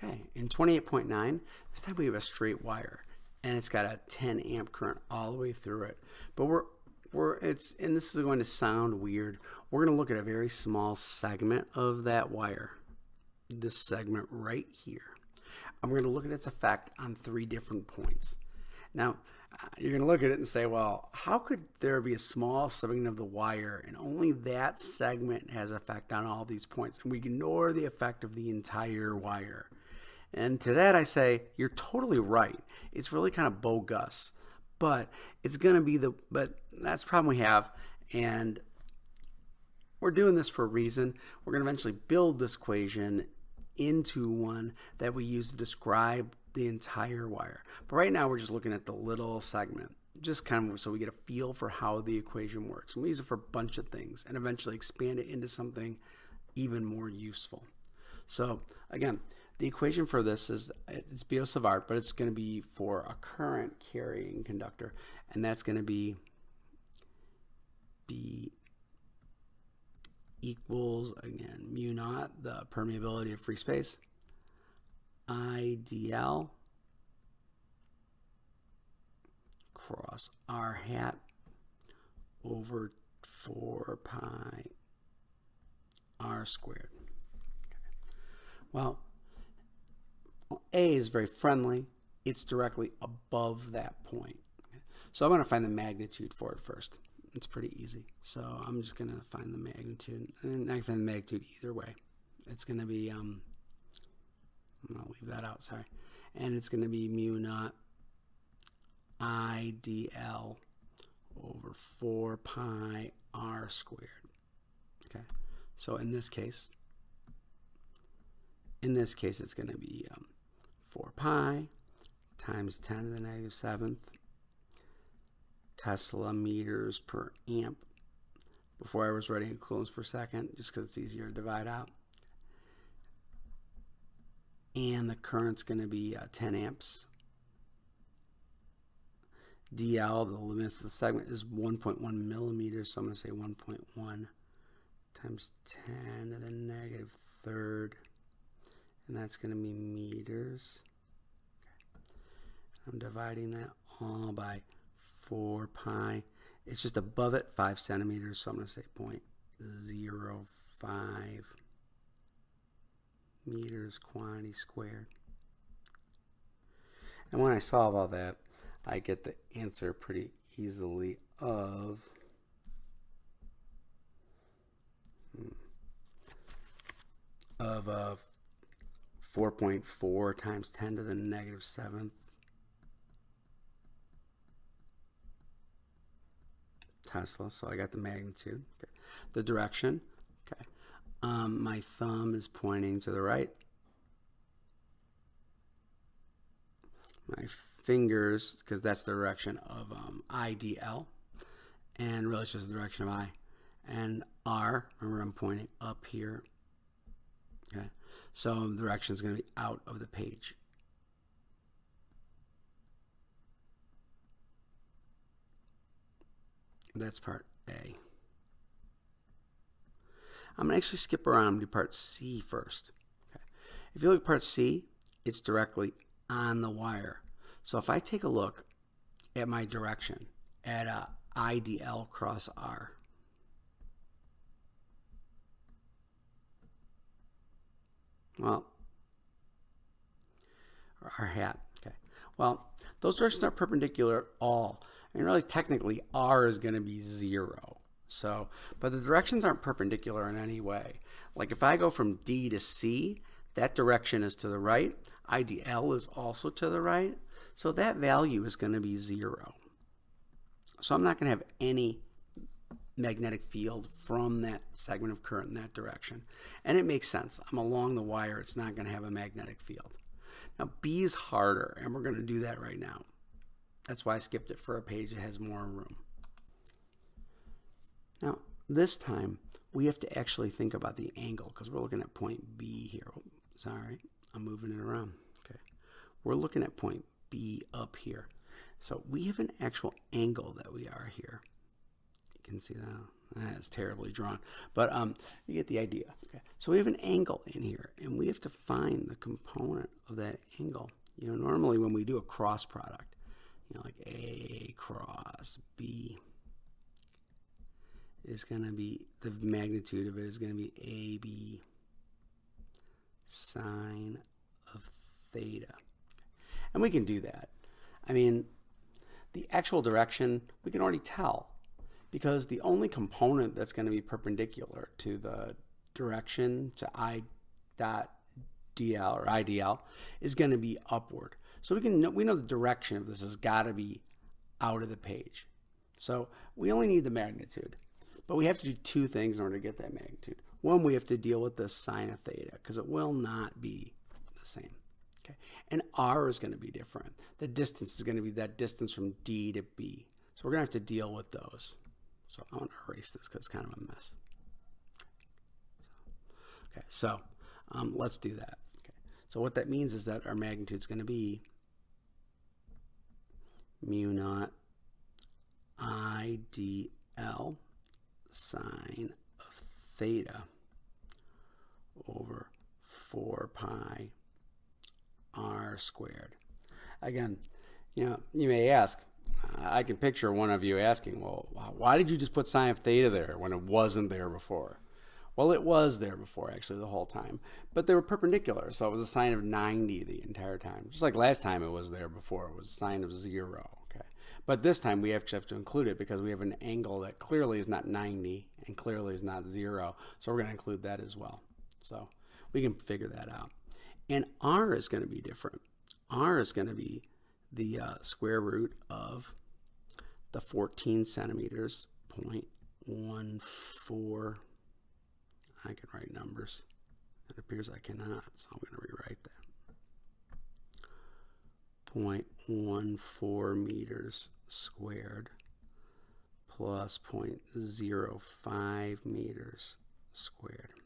Okay, in 28.9, this time we have a straight wire, and it's got a 10 amp current all the way through it. But and this is going to sound weird. We're going to look at a very small segment of that wire, this segment right here. And we're going to look at its effect on 3 different points. Now, you're going to look at it and say, well, how could there be a small segment of the wire and only that segment has effect on all these points? And we ignore the effect of the entire wire. And to that I say, you're totally right. It's really kind of bogus. But it's going to be but that's the problem we have. And we're doing this for a reason. We're going to eventually build this equation into one that we use to describe the entire wire. But right now we're just looking at the little segment, just kind of so we get a feel for how the equation works. And we use it for a bunch of things and eventually expand it into something even more useful. So again, the equation for this is, it's Biot-Savart, but it's going to be for a current carrying conductor, and that's going to be B equals, again, mu naught, the permeability of free space, IDL cross R hat over 4 pi R squared. Well, A is very friendly. It's directly above that point. So I'm going to find the magnitude for it first. It's pretty easy. So I'm just going to find the magnitude. And I can find the magnitude either way. It's going to be, I'm going to leave that out, sorry. And it's going to be mu naught IDL over 4 pi R squared. Okay. So in this case, it's going to be 4 pi times 10 to the negative 7th Tesla meters per amp. Before I was writing in coulombs per second, just because it's easier to divide out. And the current's going to be 10 amps. DL, the limit of the segment, is 1.1 millimeters, so I'm going to say 1.1 times 10 to the negative 3rd. And that's going to be meters. Okay. I'm dividing that all by 4 pi. It's just above it, 5 centimeters, so I'm going to say 0.05 meters quantity squared. And when I solve all that, I get the answer pretty easily of 4.4 times 10 to the negative 7th Tesla. So I got the magnitude. Okay. The direction. Okay. My thumb is pointing to the right. My fingers, because that's the direction of IDL, and really it's just the direction of I. And R, remember I'm pointing up here. Okay. So the direction is going to be out of the page. That's part A. I'm going to actually skip around and do part C first. Okay. If you look at part C, it's directly on the wire. So if I take a look at my direction at IDL cross R, well, R hat, okay. Well, those directions aren't perpendicular at all. And really, technically, R is going to be 0. So, but the directions aren't perpendicular in any way. Like if I go from D to C, that direction is to the right. IDL is also to the right. So that value is going to be 0. So I'm not going to have any magnetic field from that segment of current in that direction. And it makes sense. I'm along the wire. It's not going to have a magnetic field. Now B is harder, and we're going to do that right now. That's why I skipped it for a page that has more room. Now this time we have to actually think about the angle because we're looking at point B here. Oh, sorry, I'm moving it around. Okay, we're looking at point B up here. So we have an actual angle that we are here. can see that. That's terribly drawn. But you get the idea. Okay. So we have an angle in here, and we have to find the component of that angle. You know, normally when we do a cross product, you know, like A cross B is going to be, the magnitude of it is going to be AB sine of theta. And we can do that. I mean, the actual direction, we can already tell, because the only component that's going to be perpendicular to the direction to I dot dl or IDL is going to be upward. So we know the direction of this has got to be out of the page. So we only need the magnitude, but we have to do two things in order to get that magnitude. One, we have to deal with the sine of theta, because it will not be the same. Okay, and R is going to be different. The distance is going to be that distance from D to B. So we're going to have to deal with those. So I want to erase this because it's kind of a mess. Okay, so let's do that. Okay, so what that means is that our magnitude is going to be mu naught IDL sine of theta over 4 pi r squared. Again, you know, you may ask, I can picture one of you asking, well, why did you just put sine of theta there when it wasn't there before? Well, it was there before, actually, the whole time. But they were perpendicular, so it was a sine of 90 the entire time. Just like last time it was there before, it was a sine of 0. Okay. But this time we actually have to include it because we have an angle that clearly is not 90 and clearly is not 0. So we're going to include that as well. So we can figure that out. And R is going to be different. R is going to be the square root of the 14 centimeters, 0.14. I can write numbers. It appears I cannot, so I'm going to rewrite that. 0.14 meters squared plus 0.05 meters squared.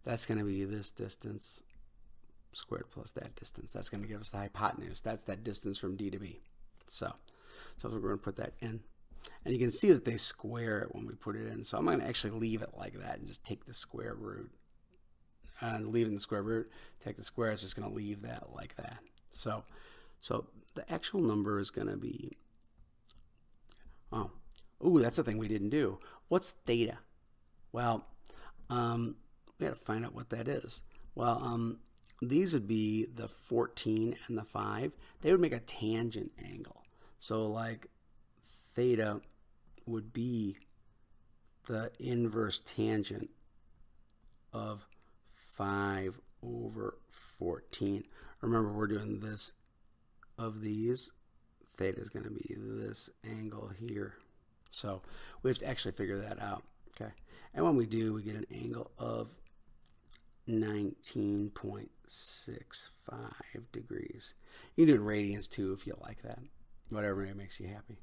That's going to be this distance squared plus that distance. That's going to give us the hypotenuse. That's that distance from D to B. So we're going to put that in. And you can see that they square it when we put it in. So I'm going to actually leave it like that and just take the square root. And leaving the square root, take the square, it's just going to leave that like that. So the actual number is going to be, that's the thing we didn't do. What's theta? Well, we got to find out what that is. Well, these would be the 14 and the 5. They would make a tangent angle. So like theta would be the inverse tangent of 5 over 14. Remember, we're doing this of these. Theta is going to be this angle here. So we have to actually figure that out. Okay. And when we do, we get an angle of 19.65 degrees. You can do it in radians too if you like that. Whatever makes you happy.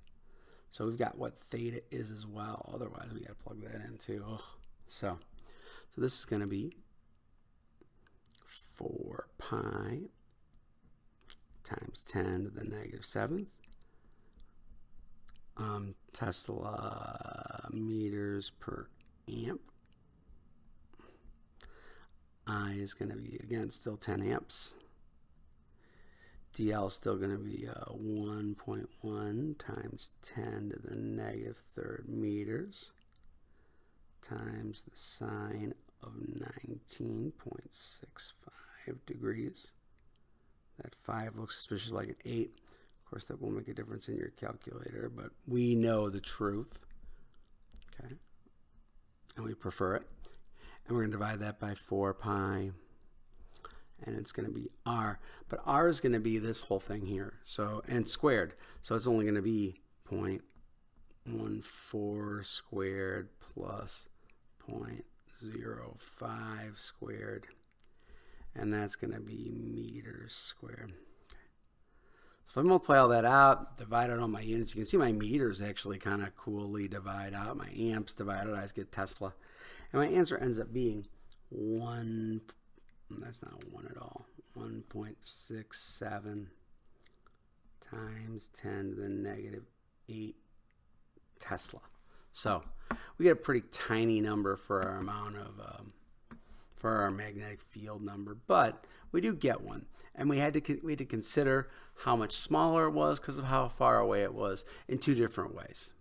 So we've got what theta is as well. Otherwise, we got to plug that in too. Ugh. So this is going to be 4 pi times 10 to the -7th Tesla meters per amp. I is going to be, again, still 10 amps. DL is still going to be 1.1 times 10 to the -3rd meters times the sine of 19.65 degrees. That 5 looks suspicious like an 8. Of course, that won't make a difference in your calculator, but we know the truth. Okay. And we prefer it. And we're going to divide that by 4 pi. And it's going to be R. But R is going to be this whole thing here. So, and squared. So it's only going to be 0.14 squared plus 0.05 squared. And that's going to be meters squared. So if I multiply all that out, divide out all my units, you can see my meters actually kind of coolly divide out. My amps divide out, I just get Tesla. And my answer ends up being 1, that's not 1 at all, 1.67 times 10 to the -8 Tesla. So we get a pretty tiny number for our amount of for our magnetic field number, but we do get one. And we had to consider how much smaller it was because of how far away it was in two different ways.